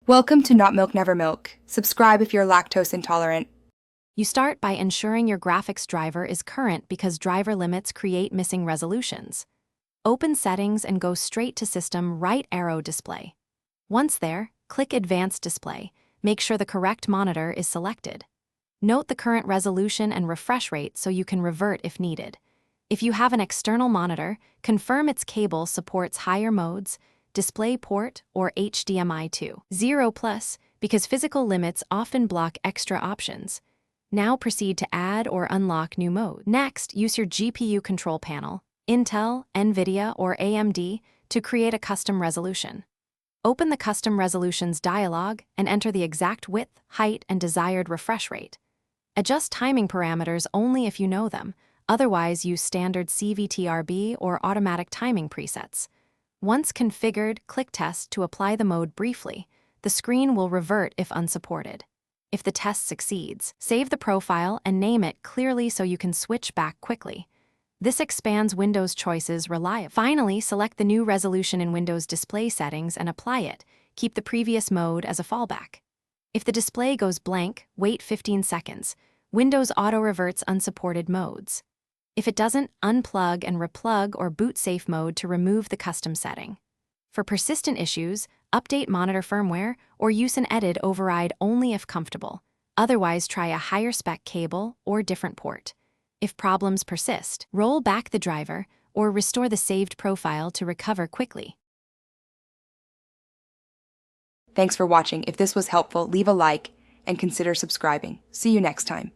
Welcome to Not Milk Never Milk. Subscribe if you're lactose intolerant. You start by ensuring your graphics driver is current because driver limits create missing resolutions. Open Settings and go straight to System Right Arrow Display. Once there, click Advanced Display. Make sure the correct monitor is selected. Note the current resolution and refresh rate so you can revert if needed. If you have an external monitor, confirm its cable supports higher modes, DisplayPort, or HDMI 2.0+, because physical limits often block extra options. Now proceed to add or unlock new modes. Next, use your GPU control panel, Intel, NVIDIA, or AMD, to create a custom resolution. Open the Custom Resolutions dialog and enter the exact width, height, and desired refresh rate. Adjust timing parameters only if you know them, otherwise use standard CVTRB or automatic timing presets. Once configured, click Test to apply the mode briefly. The screen will revert if unsupported. If the test succeeds, save the profile and name it clearly so you can switch back quickly. This expands Windows choices reliably. Finally, select the new resolution in Windows display settings and apply it. Keep the previous mode as a fallback. If the display goes blank, wait 15 seconds. Windows auto-reverts unsupported modes. If it doesn't, unplug and replug or boot safe mode to remove the custom setting. For persistent issues, update monitor firmware or use an edit override only if comfortable. Otherwise, try a higher spec cable or different port. If problems persist, roll back the driver or restore the saved profile to recover quickly. Thanks for watching. If this was helpful, leave a like and consider subscribing. See you next time.